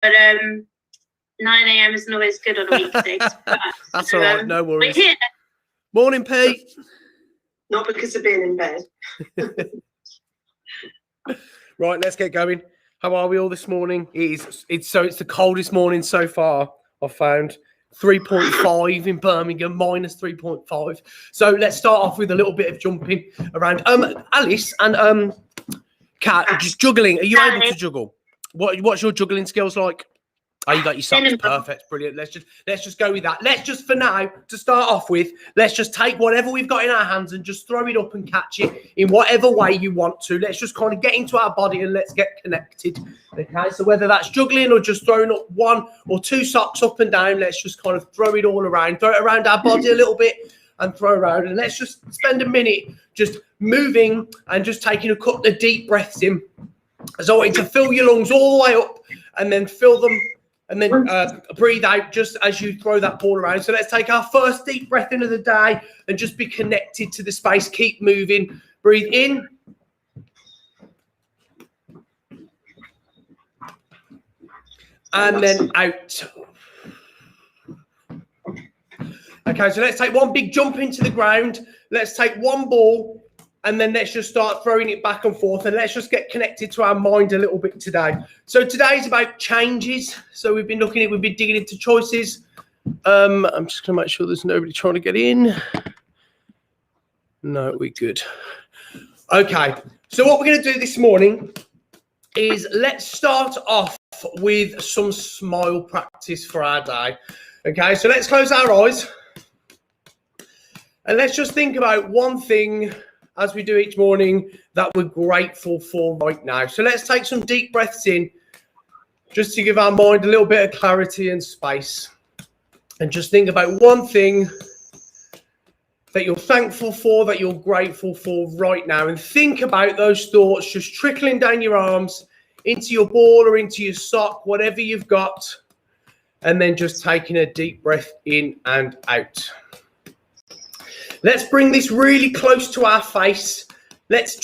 but 9 a.m. isn't always good on a weekday. That's all right, no worries. Morning, Pete. Not because of being in bed. Right, let's get going. How are we all this morning? It's the coldest morning so far, I've found. 3.5 in Birmingham, minus 3.5. So let's start off with a little bit of jumping around. Alice and Kat, just juggling. Are you able to juggle? What's your juggling skills like? Oh, you got your socks. Perfect. Brilliant. Let's just go with that. Let's just, for now, to start off with, let's just take whatever we've got in our hands and just throw it up and catch it in whatever way you want to. Let's just kind of get into our body and let's get connected. Okay, so whether that's juggling or just throwing up 1 or 2 socks up and down, let's just kind of throw it all around. Throw it around our body a little bit and throw around. And let's just spend a minute just moving and just taking a couple of deep breaths in. So I want you to fill your lungs all the way up and then fill them. And then breathe out just as you throw that ball around. So let's take our first deep breath in of the day and just be connected to the space. Keep moving. Breathe in. And then out. Okay, so let's take one big jump into the ground. Let's take one ball. And then let's just start throwing it back and forth. And let's just get connected to our mind a little bit today. So today is about changes. So we've been digging into choices. I'm just going to make sure there's nobody trying to get in. No, we're good. Okay. So what we're going to do this morning is let's start off with some smile practice for our day. Okay. So let's close our eyes. And let's just think about one thing as we do each morning that we're grateful for right now. So let's take some deep breaths in just to give our mind a little bit of clarity and space. And just think about one thing that you're thankful for, that you're grateful for right now. And think about those thoughts just trickling down your arms into your ball or into your sock, whatever you've got. And then just taking a deep breath in and out. Let's bring this really close to our face. Let's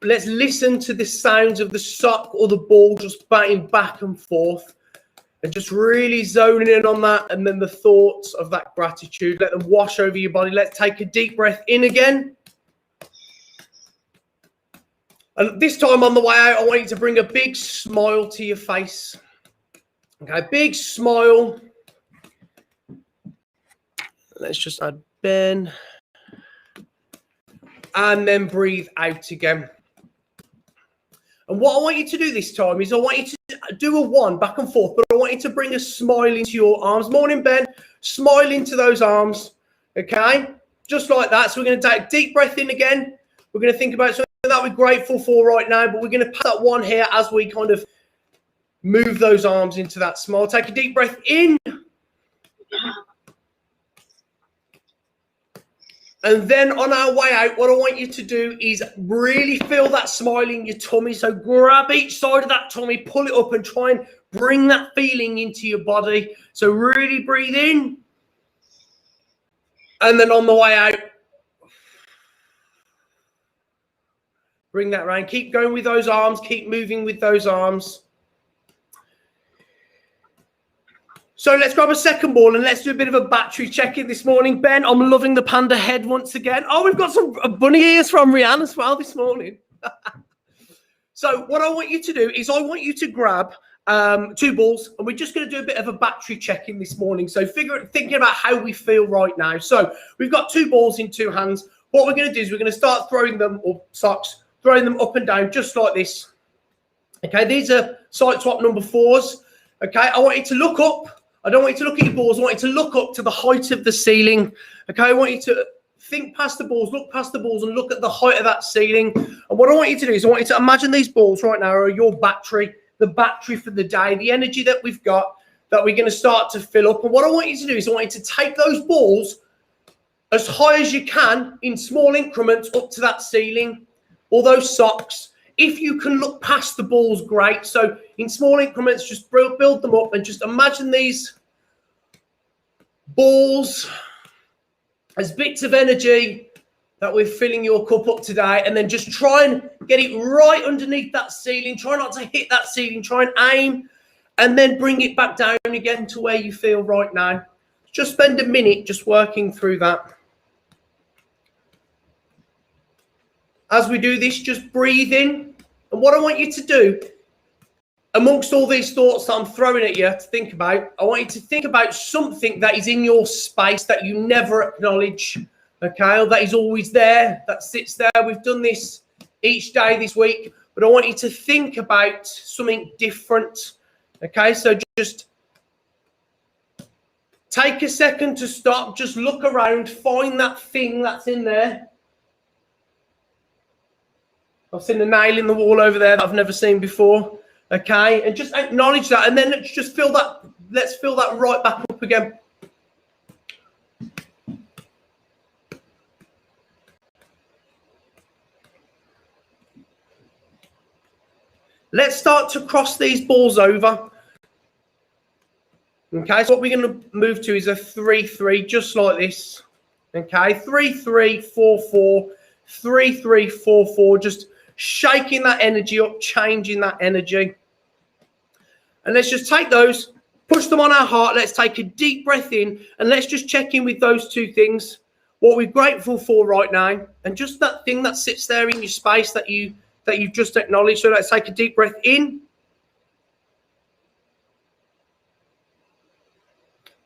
listen to the sounds of the sock or the ball just batting back and forth and just really zoning in on that. And then the thoughts of that gratitude, let them wash over your body. Let's take a deep breath in again. And this time on the way out, I want you to bring a big smile to your face. Okay, big smile. Let's just add Ben. And then breathe out again. And what I want you to do this time is I want you to do a 1 back and forth, but I want you to bring a smile into your arms. Morning, Ben. Smile into those arms. Okay? Just like that. So we're going to take a deep breath in again. We're going to think about something that we're grateful for right now, but we're going to pass that 1 here as we kind of move those arms into that smile. Take a deep breath in. And then on our way out, what I want you to do is really feel that smile in your tummy. So grab each side of that tummy, pull it up and try and bring that feeling into your body. So really breathe in. And then on the way out, bring that around. Keep going with those arms. Keep moving with those arms. So let's grab a second ball and let's do a bit of a battery check-in this morning. Ben, I'm loving the panda head once again. Oh, we've got some bunny ears from Rianne as well this morning. So what I want you to do is I want you to grab 2 balls and we're just going to do a bit of a battery check-in this morning. So thinking about how we feel right now. So we've got 2 balls in 2 hands. What we're going to do is we're going to start throwing them, or socks, throwing them up and down just like this. Okay, these are side swap number 4s. Okay, I want you to look up. I don't want you to look at your balls. I want you to look up to the height of the ceiling. Okay, I want you to think past the balls, look past the balls and look at the height of that ceiling. And what I want you to do is I want you to imagine these balls right now are your battery, the battery for the day, the energy that we've got that we're going to start to fill up. And what I want you to do is I want you to take those balls as high as you can in small increments up to that ceiling or those socks. If you can look past the balls, great. So in small increments, just build them up and just imagine these balls as bits of energy that we're filling your cup up today. And then just try and get it right underneath that ceiling. Try not to hit that ceiling. Try and aim and then bring it back down again to where you feel right now. Just spend a minute just working through that. As we do this, just breathe in. And what I want you to do, amongst all these thoughts that I'm throwing at you to think about, I want you to think about something that is in your space that you never acknowledge, okay, or that is always there, that sits there. We've done this each day this week, but I want you to think about something different, okay? So just take a second to stop, just look around, find that thing that's in there. I've seen a nail in the wall over there that I've never seen before. Okay, and just acknowledge that, and then let's just fill that. Let's fill that right back up again. Let's start to cross these balls over. Okay, so what we're going to move to is a 3-3, just like this. Okay, 3-3-4-4, 3-3-4-4, just shaking that energy up, changing that energy. And let's just take those, push them on our heart. Let's take a deep breath in, and let's just check in with those two things, what we're grateful for right now, and just that thing that sits there in your space that you've just acknowledged. So let's take a deep breath in.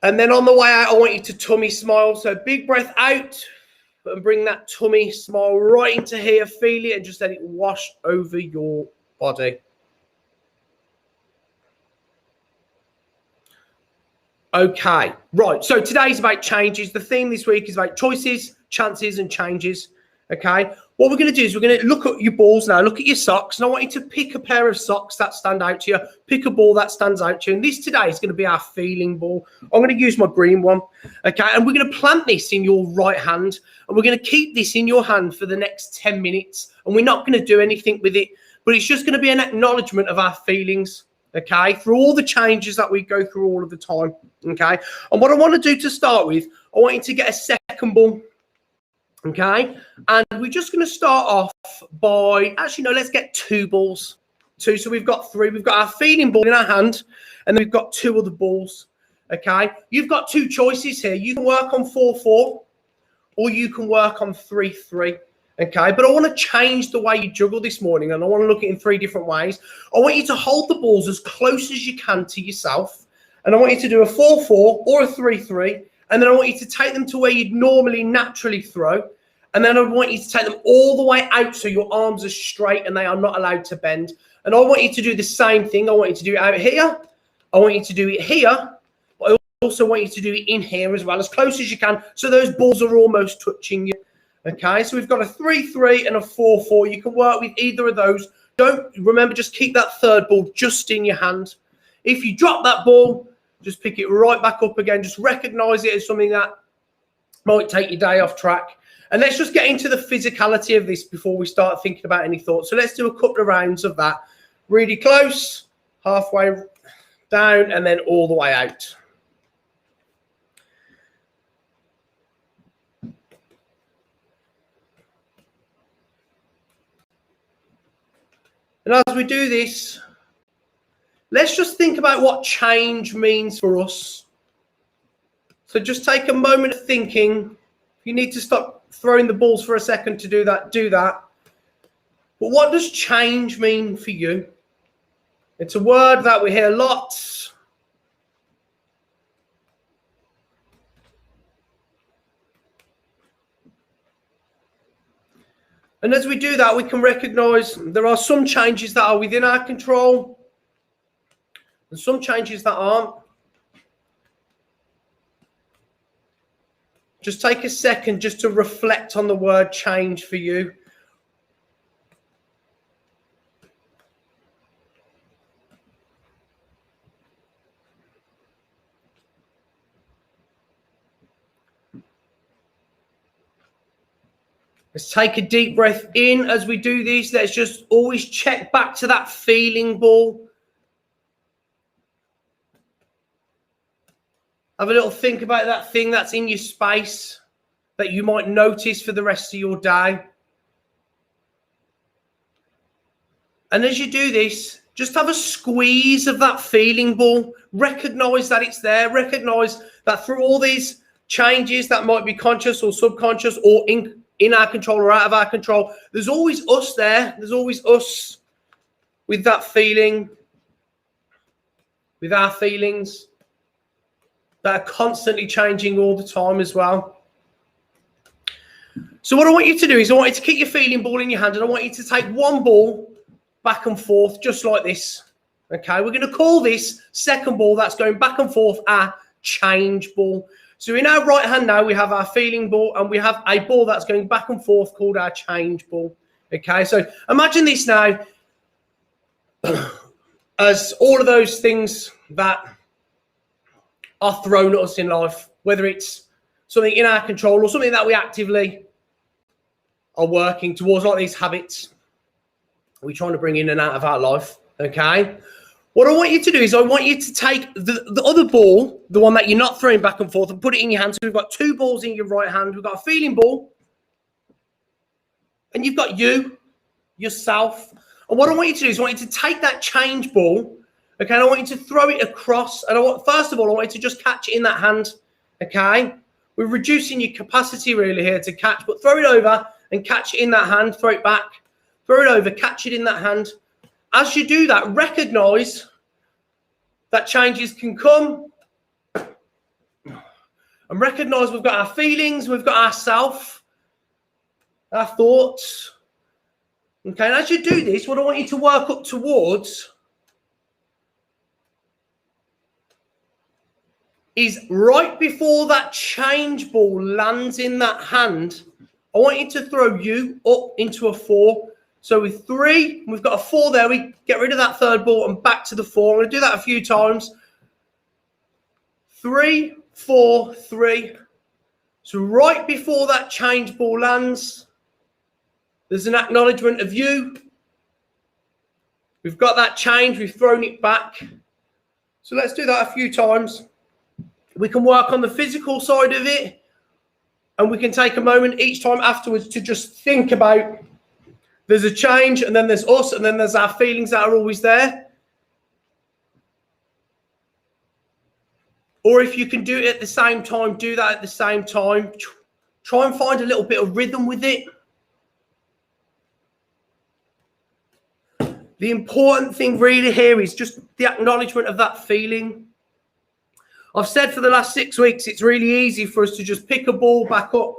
And then on the way out, I want you to tummy smile. So big breath out and bring that tummy smile right into here. Feel it and just let it wash over your body. Okay, right. So today's about changes. The theme this week is about choices, chances, and changes. Okay. What we're going to do is we're going to look at your balls now, look at your socks, and I want you to pick a pair of socks that stand out to you, pick a ball that stands out to you, and this today is going to be our feeling ball. I'm going to use my green one, okay, and we're going to plant this in your right hand, and we're going to keep this in your hand for the next 10 minutes, and we're not going to do anything with it, but it's just going to be an acknowledgement of our feelings, okay, through all the changes that we go through all of the time, okay, and what I want to do to start with, I want you to get a second ball. Okay, and we're just going to start off by, actually, no, let's get two balls. Two, so we've got three. We've got our feeling ball in our hand, and then we've got two other balls. Okay, you've got two choices here. You can work on 4-4, or you can work on 3-3. Okay, but I want to change the way you juggle this morning, and I want to look at it in three different ways. I want you to hold the balls as close as you can to yourself, and I want you to do a 4-4 or a 3-3. And then I want you to take them to where you'd normally naturally throw. And then I want you to take them all the way out so your arms are straight and they are not allowed to bend. And I want you to do the same thing. I want you to do it out here. I want you to do it here. But I also want you to do it in here as well, as close as you can, so those balls are almost touching you. Okay, so we've got a 3-3 and a 4-4. You can work with either of those. Don't remember, just keep that third ball just in your hand. If you drop that ball, just pick it right back up again. Just recognize it as something that might take your day off track. And let's just get into the physicality of this before we start thinking about any thoughts. So let's do a couple of rounds of that. Really close, halfway down, and then all the way out. And as we do this, let's just think about what change means for us. So just take a moment of thinking. If you need to stop throwing the balls for a second to do that, do that. But what does change mean for you? It's a word that we hear lots. And as we do that, we can recognize there are some changes that are within our control and some changes that aren't. Just take a second just to reflect on the word change for you. Let's take a deep breath in as we do this. Let's just always check back to that feeling ball. Have a little think about that thing that's in your space that you might notice for the rest of your day. And as you do this, Just have a squeeze of that feeling ball. Recognize that it's there. Recognize that through all these changes that might be conscious or subconscious or in our control or out of our control, there's always us there. There's always us with that feeling, with our feelings that are constantly changing all the time as well. So what I want you to do is I want you to keep your feeling ball in your hand, and I want you to take one ball back and forth just like this. Okay, we're going to call this second ball that's going back and forth our change ball. So in our right hand now we have our feeling ball, and we have a ball that's going back and forth called our change ball. Okay, so imagine this now as all of those things that are thrown at us in life, whether it's something in our control or something that we actively are working towards, like these habits we're trying to bring in and out of our life. Okay, what I want you to do is I want you to take the other ball, the one that you're not throwing back and forth, and put it in your hand. So we've got two balls in your right hand. We've got a feeling ball, and you've got yourself. And what I want you to do is I want you to take that change ball, okay, and I want you to throw it across. And first of all, I want you to just catch it in that hand, okay? We're reducing your capacity really here to catch, but throw it over and catch it in that hand, throw it back, throw it over, catch it in that hand. As you do that, recognize that changes can come, and recognize we've got our feelings, we've got ourself, our thoughts. Okay, and as you do this, what I want you to work up towards is right before that change ball lands in that hand, I want you to throw you up into a 4. So with 3, we've got a 4 there. We get rid of that third ball and back to the 4. I'm going to do that a few times. 3, 4, 3. So right before that change ball lands, there's an acknowledgement of you. We've got that change. We've thrown it back. So let's do that a few times. We can work on the physical side of it, and we can take a moment each time afterwards to just think about there's a change, and then there's us, and then there's our feelings that are always there. Or if you can do it at the same time, do that at the same time. Try and find a little bit of rhythm with it. The important thing really here is just the acknowledgement of that feeling. I've said for the last 6 weeks, it's really easy for us to just pick a ball back up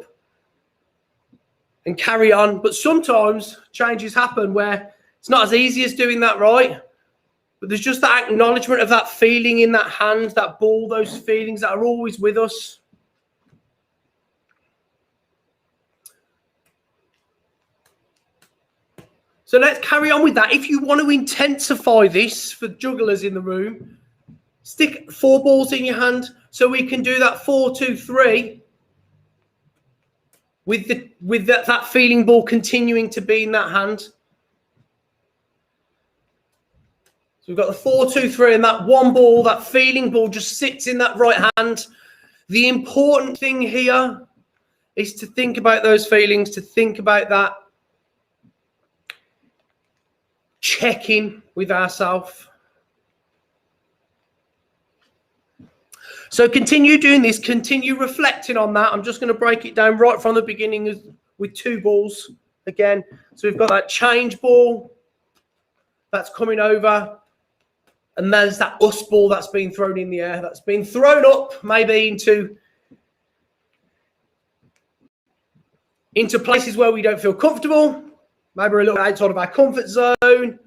and carry on. But sometimes changes happen where it's not as easy as doing that, right? But there's just that acknowledgement of that feeling in that hand, that ball, those feelings that are always with us. So let's carry on with that. If you want to intensify this for jugglers in the room, stick 4 balls in your hand so we can do that 4, 2, 3 with that feeling ball continuing to be in that hand. So we've got the 4, 2, 3, and that one ball, that feeling ball, just sits in that right hand. The important thing here is to think about those feelings, to think about that check-in with ourselves. So continue doing this, continue reflecting on that. I'm just going to break it down right from the beginning with 2 balls again. So we've got that change ball that's coming over, and there's that us ball that's been thrown in the air, that's been thrown up maybe into places where we don't feel comfortable. Maybe we're a little outside of our comfort zone.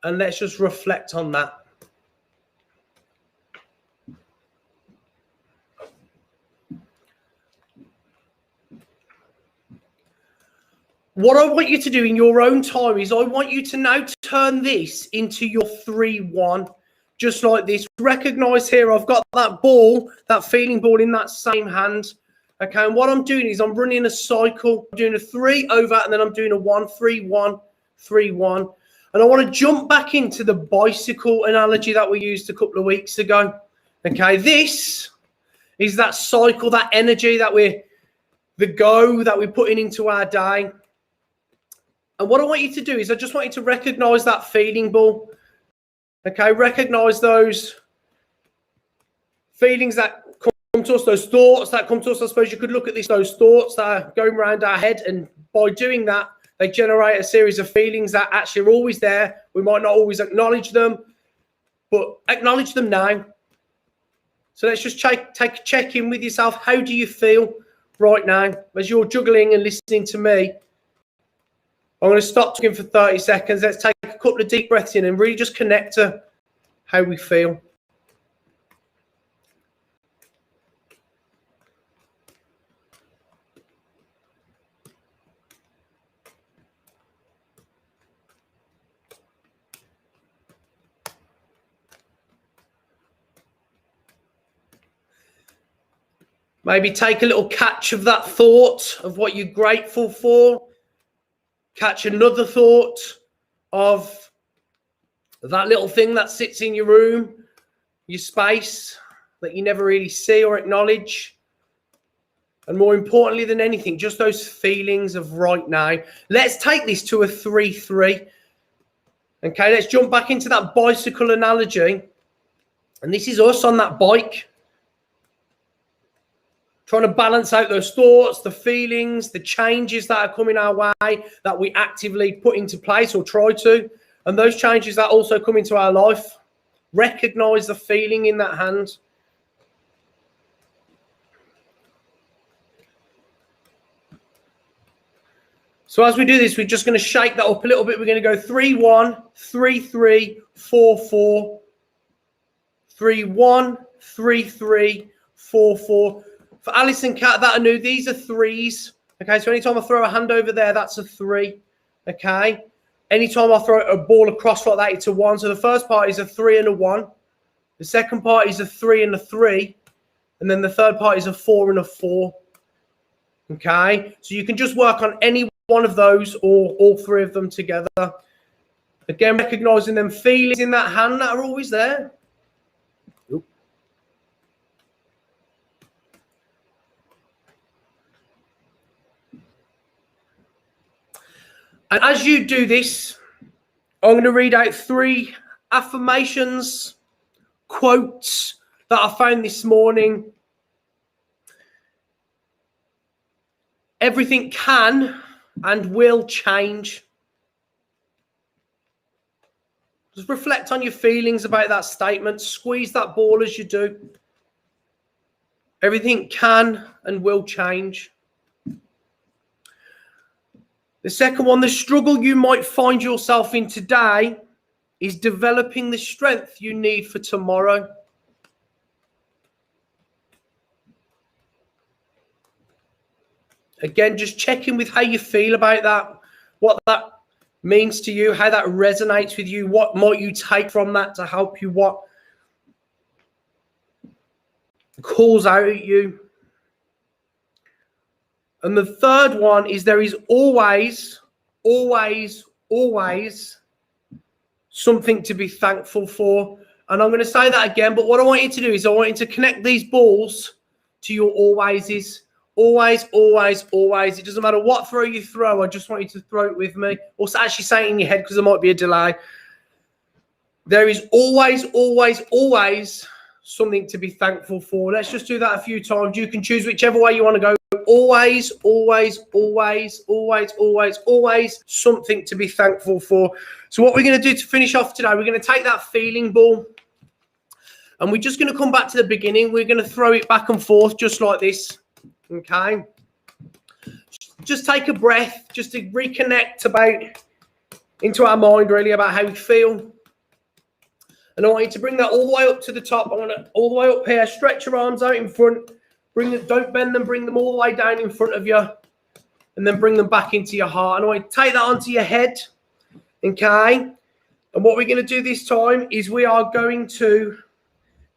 And let's just reflect on that. What I want you to do in your own time is I want you to now turn this into your 3-1, just like this. Recognize here I've got that ball, that feeling ball in that same hand. Okay, and what I'm doing is I'm running a cycle. I'm doing a 3 over, and then I'm doing a 1, 3, 1, 3, 1. And I want to jump back into the bicycle analogy that we used a couple of weeks ago. Okay, this is that cycle, that energy that the go that we're putting into our day. And what I want you to do is I just want you to recognize that feeling ball. Okay, recognize those feelings that come to us, those thoughts that come to us. I suppose you could look at those thoughts that are going around our head, and by doing that, they generate a series of feelings that actually are always there. We might not always acknowledge them, but acknowledge them now. So let's just check in with yourself. How do you feel right now as you're juggling and listening to me? I'm going to stop talking for 30 seconds. Let's take a couple of deep breaths in and really just connect to how we feel. Maybe take a little catch of that thought of what you're grateful for. Catch another thought of that little thing that sits in your room, your space, that you never really see or acknowledge. And more importantly than anything, just those feelings of right now. Let's take this to a 3-3. Okay, let's jump back into that bicycle analogy. And this is us on that bike, trying to balance out those thoughts, the feelings, the changes that are coming our way that we actively put into place or try to. And those changes that also come into our life. Recognize the feeling in that hand. So as we do this, we're just going to shake that up a little bit. We're going to go 3-1, 3-3, 4-4, 3-1, 3-3, 4-4. For Alice and Kat that are new, these are threes. Okay, so anytime I throw a hand over there, that's a 3. Okay. Anytime I throw a ball across like that, it's a 1. So the first part is a 3 and a 1. The second part is a 3 and a 3. And then the third part is a 4 and a 4. Okay. So you can just work on any one of those or all 3 of them together. Again, recognizing them feelings in that hand that are always there. And as you do this, I'm going to read out 3 affirmations, quotes that I found this morning. Everything can and will change. Just reflect on your feelings about that statement. Squeeze that ball as you do. Everything can and will change. The second one, the struggle you might find yourself in today is developing the strength you need for tomorrow. Again, just checking with how you feel about that, what that means to you, how that resonates with you, what might you take from that to help you, what calls out at you. And the third one is there is always, always, always something to be thankful for. And I'm going to say that again, but what I want you to do is I want you to connect these balls to your alwayses. Always, always, always. It doesn't matter what throw you throw. I just want you to throw it with me. Or actually say it in your head because there might be a delay. There is always, always, always something to be thankful for. Let's just do that a few times. You can choose whichever way you want to go. Always, always, always, always, always, always something to be thankful for. So what we're going to do to finish off today, we're going to take that feeling ball and we're just going to come back to the beginning. We're going to throw it back and forth just like this. Okay. Just take a breath just to reconnect into our mind really about how we feel. And I want you to bring that all the way up to the top. I want to all the way up here. Stretch your arms out in front. Don't bend them. Bring them all the way down in front of you. And then bring them back into your heart. And I want to take that onto your head. Okay. And what we're going to do this time is we are going to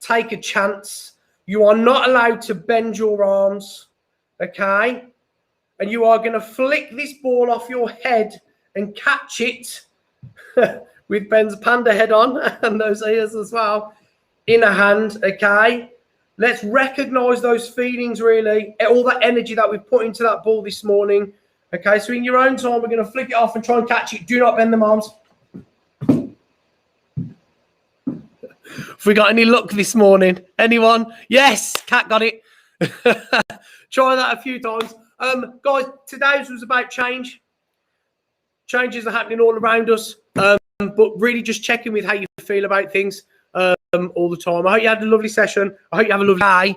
take a chance. You are not allowed to bend your arms. Okay. And you are going to flick this ball off your head and catch it with Ben's panda head on and those ears as well in a hand. Okay. Let's recognize those feelings, really, all that energy that we've put into that ball this morning. Okay, so in your own time, we're going to flick it off and try and catch it. Do not bend them arms. Have we got any luck this morning? Anyone? Yes, Cat got it. Try that a few times. Guys, today's was about change. Changes are happening all around us, but really just checking with how you feel about things all the time. I hope you had a lovely session. I hope you have a lovely day.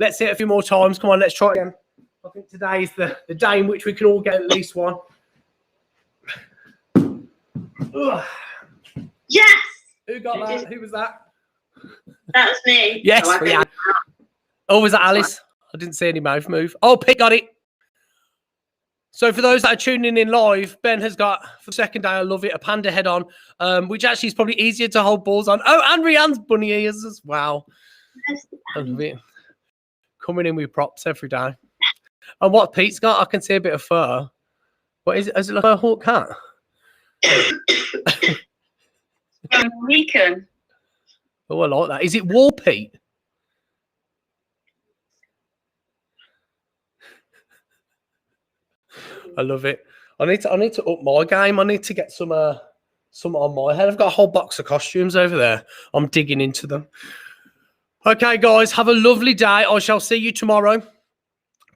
Let's see it a few more times. Come on, let's try it again. I think today is the day in which we can all get at least one. Ugh. Yes, Who got that? Who was that? that was me. Yes, Oh, I we think- had. Oh, was that Alice? I didn't see any mouth move. Oh, Pete got it. So for those that are tuning in live, Ben has got, for the second day, I love it, a panda head on, which actually is probably easier to hold balls on. Oh, and Rianne's bunny ears as well. I love it. Coming in with props every day. And what Pete's got, I can see a bit of fur. What is it? Is it like a hawk cat? Rican. Oh, I like that. Is it War Pete? I love it. I need to up my game. I need to get some on my head. I've got a whole box of costumes over there. I'm digging into them. Okay, guys, have a lovely day. I shall see you tomorrow.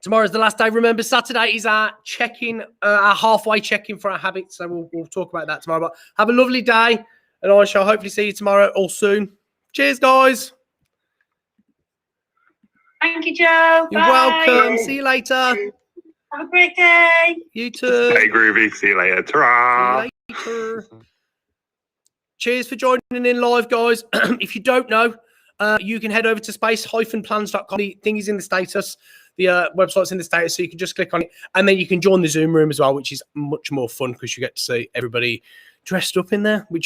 Tomorrow's the last day. Remember, Saturday is our check-in, our halfway check-in for our habits. So we'll talk about that tomorrow. But have a lovely day, and I shall hopefully see you tomorrow or soon. Cheers, guys. Thank you, Joe. You're Bye. welcome. See you later. Have a great day. You too. Hey, Groovy. See you later. Ta-ra. See you later. Cheers for joining in live, guys. If you don't know, you can head over to space-plans.com. The thing is in the status. The website's in the status, so you can just click on it. And then you can join the Zoom room as well, which is much more fun because you get to see everybody dressed up in there, which